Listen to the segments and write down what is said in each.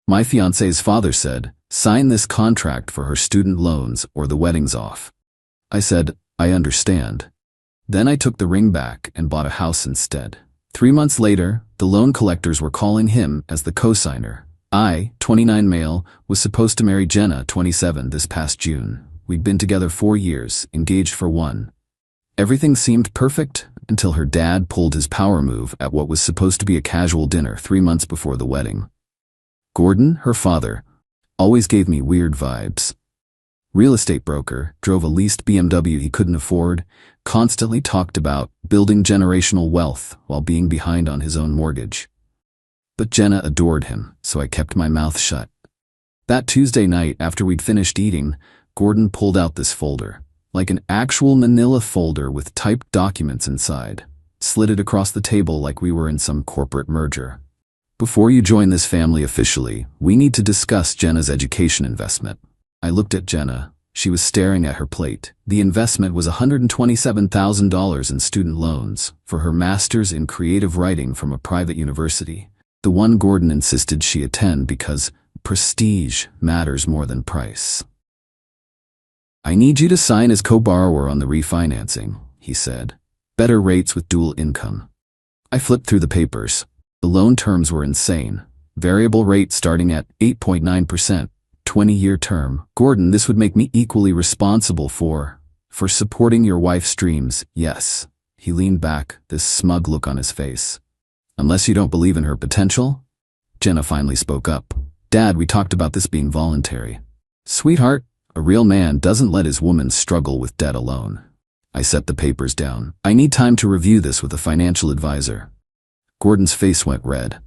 My fiancée's father said, "Sign this contract for her student loans or the wedding's off." I said, "I understand." Then I took the ring back and bought a house instead. 3 months later, the loan collectors were calling him as the co-signer. I, 29 male, was supposed to marry Jenna, 27, this past June. We'd been together 4 years, engaged for 1. Everything seemed perfect until her dad pulled his power move at what was supposed to be a casual dinner 3 months before the wedding. Gordon, her father, always gave me weird vibes. Real estate broker, drove a leased BMW he couldn't afford, constantly talked about building generational wealth while being behind on his own mortgage. But Jenna adored him, so I kept my mouth shut. That Tuesday night, after we'd finished eating, Gordon pulled out this folder, like an actual manila folder with typed documents inside, slid it across the table like we were in some corporate merger. "Before you join this family officially, we need to discuss Jenna's education investment." I looked at Jenna. She was staring at her plate. The investment was $127,000 in student loans for her master's in creative writing from a private university, the one Gordon insisted she attend because prestige matters more than price. "I need you to sign as co-borrower on the refinancing," he said. "Better rates with dual income." I flipped through the papers. The loan terms were insane. Variable rate starting at 8.9%, 20-year term. "Gordon, this would make me equally responsible for supporting your wife's dreams, yes." He leaned back, this smug look on his face. "Unless you don't believe in her potential?" Jenna finally spoke up. "Dad, we talked about this being voluntary." "Sweetheart, a real man doesn't let his woman struggle with debt alone." I set the papers down. "I need time to review this with a financial advisor." Gordon's face went red.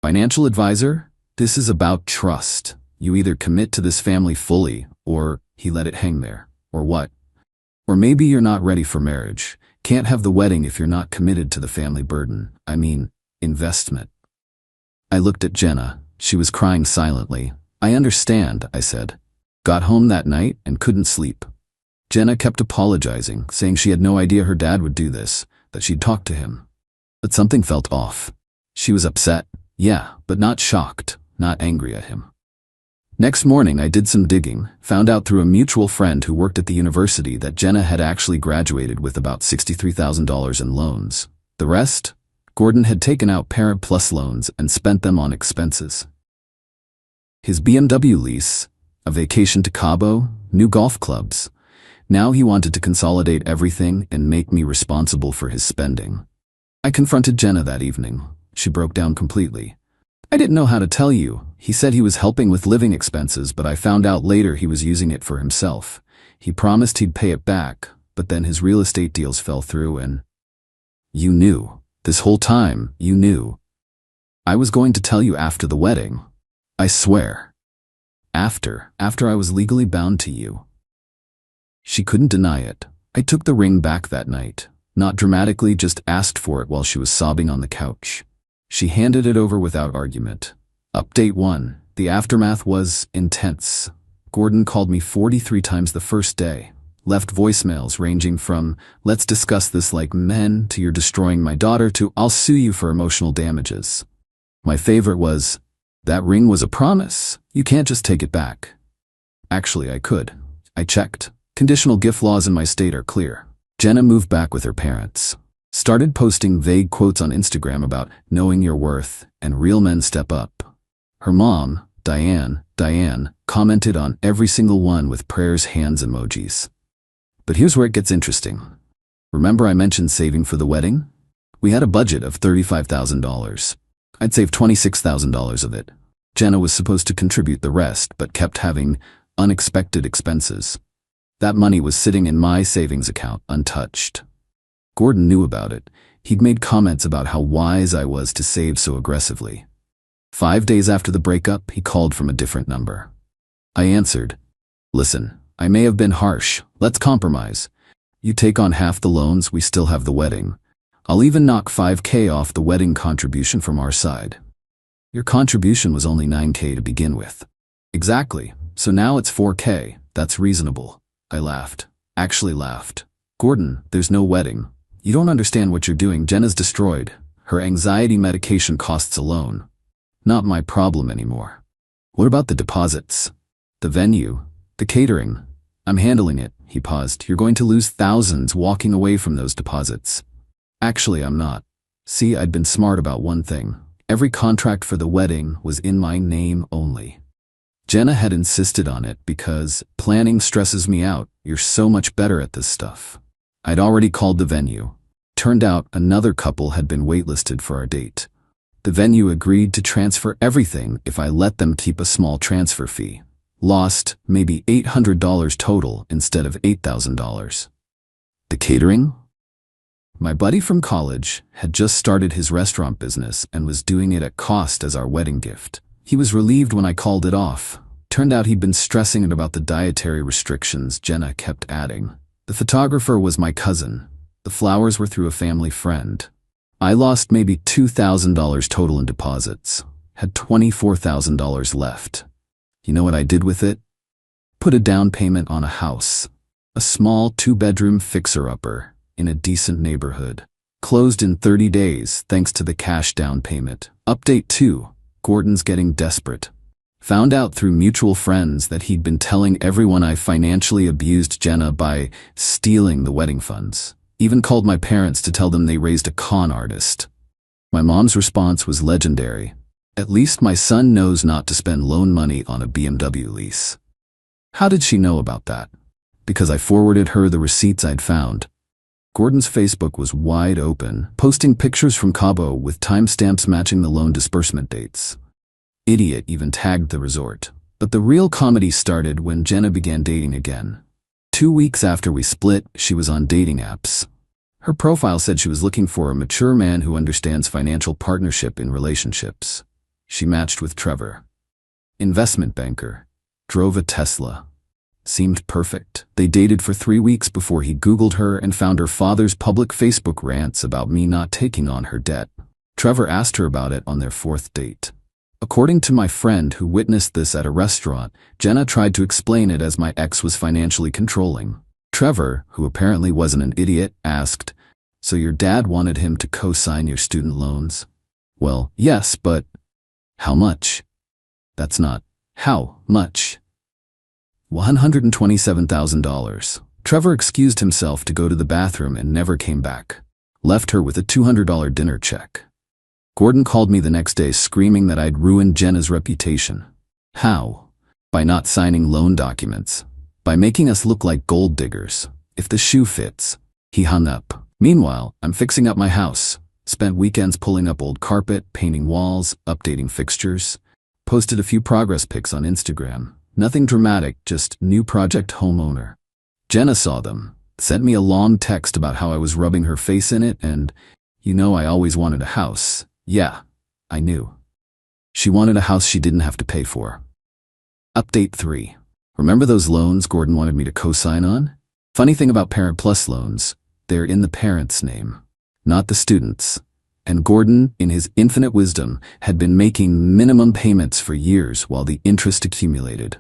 "Financial advisor? This is about trust. You either commit to this family fully, or," he let it hang there, "or what? Or maybe you're not ready for marriage. Can't have the wedding if you're not committed to the family burden. I mean, investment." I looked at Jenna. She was crying silently. "I understand," I said. "Got home that night and couldn't sleep." Jenna kept apologizing, saying she had no idea her dad would do this, that she'd talked to him. But something felt off. She was upset, yeah, but not shocked, not angry at him. Next morning I did some digging, found out through a mutual friend who worked at the university that Jenna had actually graduated with about $63,000 in loans. The rest? Gordon had taken out Parent Plus loans and spent them on expenses. His BMW lease, a vacation to Cabo, new golf clubs. Now he wanted to consolidate everything and make me responsible for his spending. I confronted Jenna that evening. She broke down completely. "I didn't know how to tell you. He said he was helping with living expenses, but I found out later he was using it for himself. He promised he'd pay it back, but then his real estate deals fell through and—" "You knew. This whole time, you knew." "I was going to tell you after the wedding. I swear. After I was legally bound to you." She couldn't deny it. I took the ring back that night. Not dramatically, just asked for it while she was sobbing on the couch. She handed it over without argument. Update 1. The aftermath was intense. Gordon called me 43 times the first day. Left voicemails ranging from, "Let's discuss this like men," to "You're destroying my daughter," to "I'll sue you for emotional damages." My favorite was, "That ring was a promise. You can't just take it back." Actually, I could. I checked. Conditional gift laws in my state are clear. Jenna moved back with her parents. Started posting vague quotes on Instagram about knowing your worth and real men step up. Her mom, Diane, commented on every single one with prayers hands emojis. But here's where it gets interesting. Remember I mentioned saving for the wedding? We had a budget of $35,000. I'd saved $26,000 of it. Jenna was supposed to contribute the rest, but kept having unexpected expenses. That money was sitting in my savings account untouched. Gordon knew about it. He'd made comments about how wise I was to save so aggressively. 5 days after the breakup, he called from a different number. I answered. "Listen, I may have been harsh. Let's compromise. You take on half the loans, we still have the wedding. I'll even knock $5,000 off the wedding contribution from our side." "Your contribution was only $9,000 to begin with." "Exactly. So now it's $4,000. That's reasonable." I laughed. Actually laughed. "Gordon, there's no wedding. You don't understand what you're doing. Jenna's destroyed. Her anxiety medication costs alone. Not my problem anymore." What about the deposits? The venue? The catering? I'm handling it, he paused. You're going to lose thousands walking away from those deposits. Actually, I'm not. See, I'd been smart about one thing. Every contract for the wedding was in my name only. Jenna had insisted on it because planning stresses me out. You're so much better at this stuff. I'd already called the venue. Turned out another couple had been waitlisted for our date. The venue agreed to transfer everything if I let them keep a small transfer fee. Lost maybe $800 total instead of $8,000. The catering? My buddy from college had just started his restaurant business and was doing it at cost as our wedding gift. He was relieved when I called it off. Turned out he'd been stressing about the dietary restrictions Jenna kept adding. The photographer was my cousin. The flowers were through a family friend. I lost maybe $2,000 total in deposits. Had $24,000 left. You know what I did with it? Put a down payment on a house. A small 2-bedroom fixer-upper in a decent neighborhood. Closed in 30 days thanks to the cash down payment. Update 2. Gordon's getting desperate. Found out through mutual friends that he'd been telling everyone I financially abused Jenna by stealing the wedding funds. Even called my parents to tell them they raised a con artist. My mom's response was legendary. At least my son knows not to spend loan money on a BMW lease. How did she know about that? Because I forwarded her the receipts I'd found. Gordon's Facebook was wide open, posting pictures from Cabo with timestamps matching the loan disbursement dates. Idiot even tagged the resort. But the real comedy started when Jenna began dating again. 2 weeks after we split, she was on dating apps. Her profile said she was looking for a mature man who understands financial partnership in relationships. She matched with Trevor. Investment banker. Drove a Tesla. Seemed perfect. They dated for 3 weeks before he Googled her and found her father's public Facebook rants about me not taking on her debt. Trevor asked her about it on their 4th date. According to my friend who witnessed this at a restaurant, Jenna tried to explain it as my ex was financially controlling. Trevor, who apparently wasn't an idiot, asked, "So your dad wanted him to co-sign your student loans?" "Well, yes, but how much?" "That's not how much." $127,000. Trevor excused himself to go to the bathroom and never came back. Left her with a $200 dinner check. Gordon called me the next day screaming that I'd ruined Jenna's reputation. How? By not signing loan documents. By making us look like gold diggers. If the shoe fits. He hung up. Meanwhile, I'm fixing up my house. Spent weekends pulling up old carpet, painting walls, updating fixtures. Posted a few progress pics on Instagram. Nothing dramatic, just new project homeowner. Jenna saw them, sent me a long text about how I was rubbing her face in it and, "You know I always wanted a house." Yeah, I knew. She wanted a house she didn't have to pay for. Update 3. Remember those loans Gordon wanted me to co-sign on? Funny thing about Parent Plus loans, they're in the parent's name, not the student's. And Gordon, in his infinite wisdom, had been making minimum payments for years while the interest accumulated.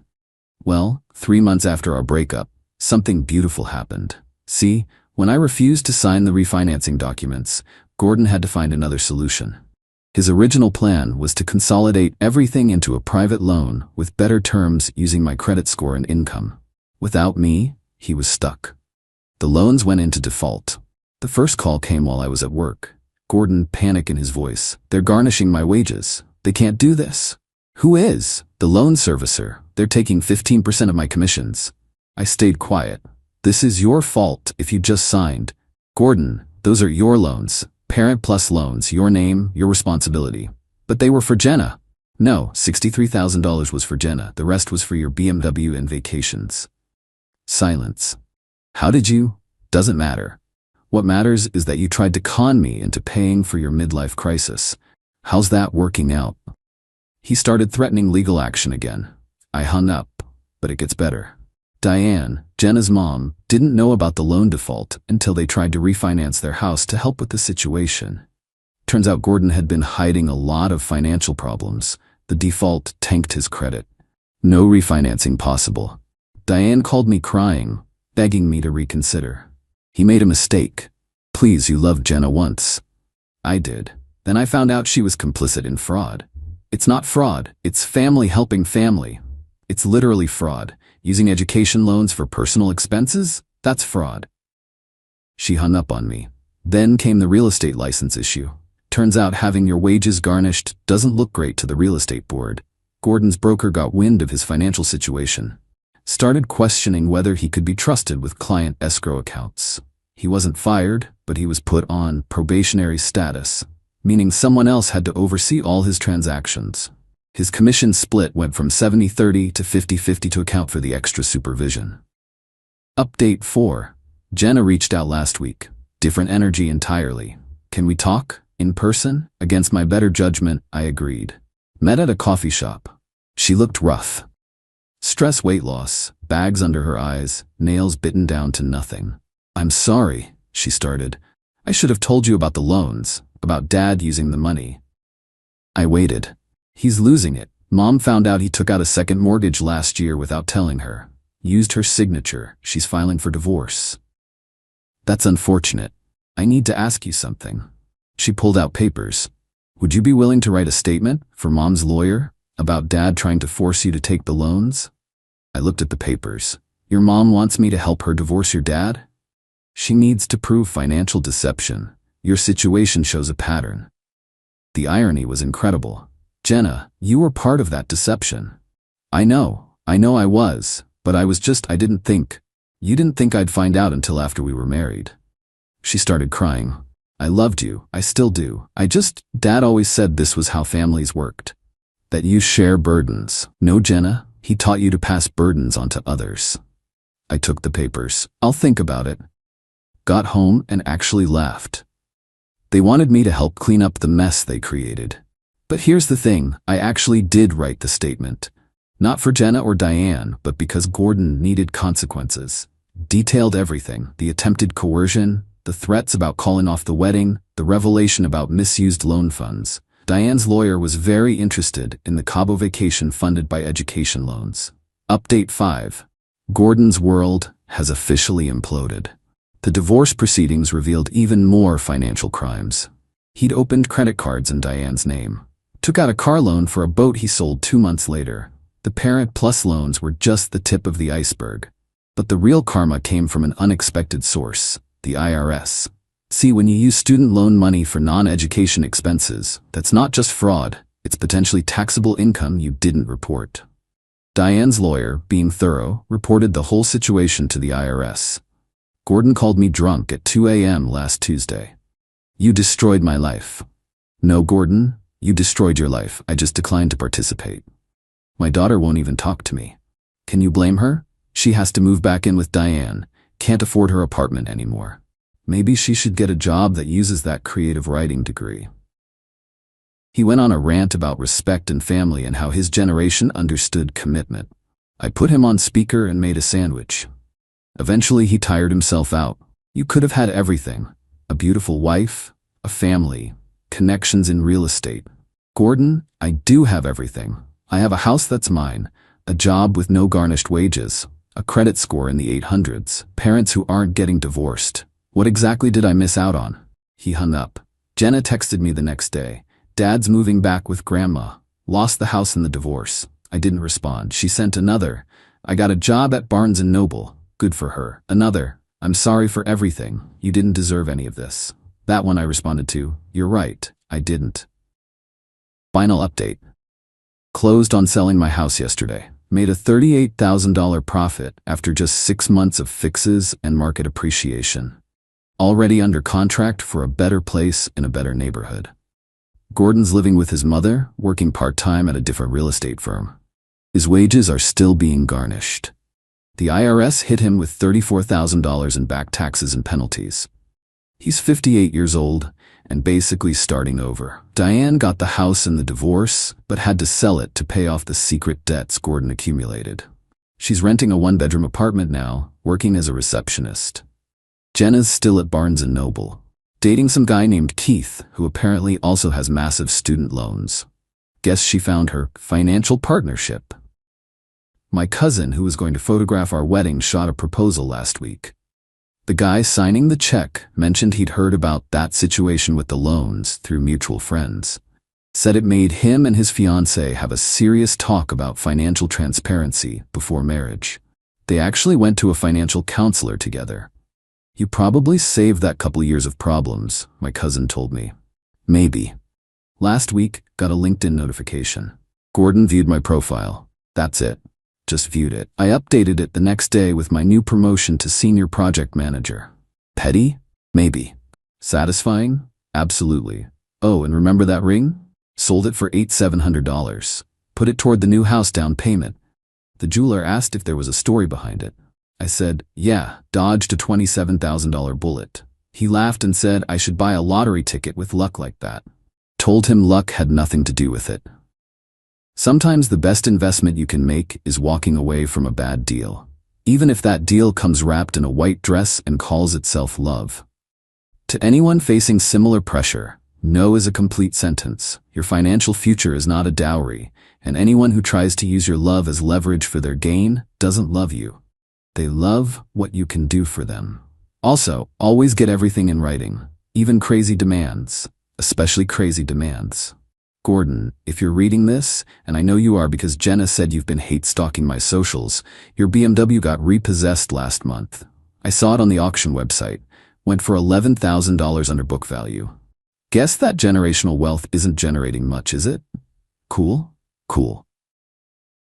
Well, 3 months after our breakup, something beautiful happened. See, when I refused to sign the refinancing documents, Gordon had to find another solution. His original plan was to consolidate everything into a private loan with better terms using my credit score and income. Without me, he was stuck. The loans went into default. The first call came while I was at work. Gordon, panic in his voice. "They're garnishing my wages. They can't do this." "Who is?" "The loan servicer. They're taking 15% of my commissions." I stayed quiet. "This is your fault if you just signed." "Gordon, those are your loans. Parent Plus loans, your name, your responsibility." "But they were for Jenna." "No, $63,000 was for Jenna. The rest was for your BMW and vacations." Silence. "How did you?" "Doesn't matter. What matters is that you tried to con me into paying for your midlife crisis. How's that working out?" He started threatening legal action again. I hung up, but it gets better. Diane, Jenna's mom, didn't know about the loan default until they tried to refinance their house to help with the situation. Turns out Gordon had been hiding a lot of financial problems. The default tanked his credit. No refinancing possible. Diane called me crying, begging me to reconsider. He made a mistake. "Please, you loved Jenna once." I did. Then I found out she was complicit in fraud. It's not fraud, it's family helping family. It's literally fraud. Using education loans for personal expenses? That's fraud. She hung up on me. Then came the real estate license issue. Turns out having your wages garnished doesn't look great to the real estate board. Gordon's broker got wind of his financial situation. Started questioning whether he could be trusted with client escrow accounts. He wasn't fired, but he was put on probationary status, meaning someone else had to oversee all his transactions. His commission split went from 70-30 to 50-50 to account for the extra supervision. Update 4. Jenna reached out last week. Different energy entirely. Can we talk? In person? Against my better judgment, I agreed. Met at a coffee shop. She looked rough. Stress, weight loss, bags under her eyes, nails bitten down to nothing. I'm sorry, she started. I should have told you about the loans, about Dad using the money. I waited. He's losing it. Mom found out he took out a second mortgage last year without telling her. Used her signature. She's filing for divorce. That's unfortunate. I need to ask you something. She pulled out papers. Would you be willing to write a statement for Mom's lawyer about Dad trying to force you to take the loans? I looked at the papers. Your mom wants me to help her divorce your dad? She needs to prove financial deception. Your situation shows a pattern. The irony was incredible. Jenna, you were part of that deception. I know I was, but I didn't think. You didn't think I'd find out until after we were married. She started crying. I loved you, I still do. Dad always said this was how families worked. That you share burdens. No, Jenna, he taught you to pass burdens onto others. I took the papers. I'll think about it. Got home and actually laughed. They wanted me to help clean up the mess they created. But here's the thing, I actually did write the statement. Not for Jenna or Diane, but because Gordon needed consequences. Detailed everything, the attempted coercion, the threats about calling off the wedding, the revelation about misused loan funds. Diane's lawyer was very interested in the Cabo vacation funded by education loans. Update 5. Gordon's world has officially imploded. The divorce proceedings revealed even more financial crimes. He'd opened credit cards in Diane's name. Took out a car loan for a boat he sold 2 months later. The Parent Plus loans were just the tip of the iceberg. But the real karma came from an unexpected source, the IRS. See, when you use student loan money for non-education expenses, that's not just fraud, it's potentially taxable income you didn't report. Diane's lawyer, being thorough, reported the whole situation to the IRS. Gordon called me drunk at 2 a.m. last Tuesday. You destroyed my life. No, Gordon, you destroyed your life. I just declined to participate. My daughter won't even talk to me. Can you blame her? She has to move back in with Diane. Can't afford her apartment anymore. Maybe she should get a job that uses that creative writing degree. He went on a rant about respect and family and how his generation understood commitment. I put him on speaker and made a sandwich. Eventually he tired himself out. You could have had everything. A beautiful wife, a family, connections in real estate. Gordon, I do have everything. I have a house that's mine, a job with no garnished wages, a credit score in the 800s, parents who aren't getting divorced. What exactly did I miss out on? He hung up. Jenna texted me the next day. Dad's moving back with Grandma. Lost the house in the divorce. I didn't respond. She sent another. I got a job at Barnes & Noble. Good for her. Another. I'm sorry for everything. You didn't deserve any of this. That one I responded to. You're right. I didn't. Final update. Closed on selling my house yesterday. Made a $38,000 profit after just 6 months of fixes and market appreciation. Already under contract for a better place in a better neighborhood. Gordon's living with his mother, working part-time at a different real estate firm. His wages are still being garnished. The IRS hit him with $34,000 in back taxes and penalties. He's 58 years old and basically starting over. Diane got the house in the divorce, but had to sell it to pay off the secret debts Gordon accumulated. She's renting a 1-bedroom apartment now, working as a receptionist. Jenna's still at Barnes & Noble, dating some guy named Keith, who apparently also has massive student loans. Guess she found her financial partnership. My cousin, who was going to photograph our wedding, shot a proposal last week. The guy signing the check mentioned he'd heard about that situation with the loans through mutual friends. Said it made him and his fiancée have a serious talk about financial transparency before marriage. They actually went to a financial counselor together. You probably saved that couple years of problems, my cousin told me. Maybe. Last week, got a LinkedIn notification. Gordon viewed my profile. That's it. Just viewed it. I updated it the next day with my new promotion to senior project manager. Petty? Maybe. Satisfying? Absolutely. Oh, and remember that ring? Sold it for $700. Put it toward the new house down payment. The jeweler asked if there was a story behind it. I said, yeah, dodged a $27,000 bullet. He laughed and said I should buy a lottery ticket with luck like that. Told him luck had nothing to do with it. Sometimes the best investment you can make is walking away from a bad deal, even if that deal comes wrapped in a white dress and calls itself love. To anyone facing similar pressure, no is a complete sentence. Your financial future is not a dowry, and anyone who tries to use your love as leverage for their gain doesn't love you. They love what you can do for them. Also, always get everything in writing, even crazy demands, especially crazy demands. Gordon, if you're reading this, and I know you are because Jenna said you've been hate stalking my socials, your BMW got repossessed last month. I saw it on the auction website. Went for $11,000 under book value. Guess that generational wealth isn't generating much, is it? Cool? Cool.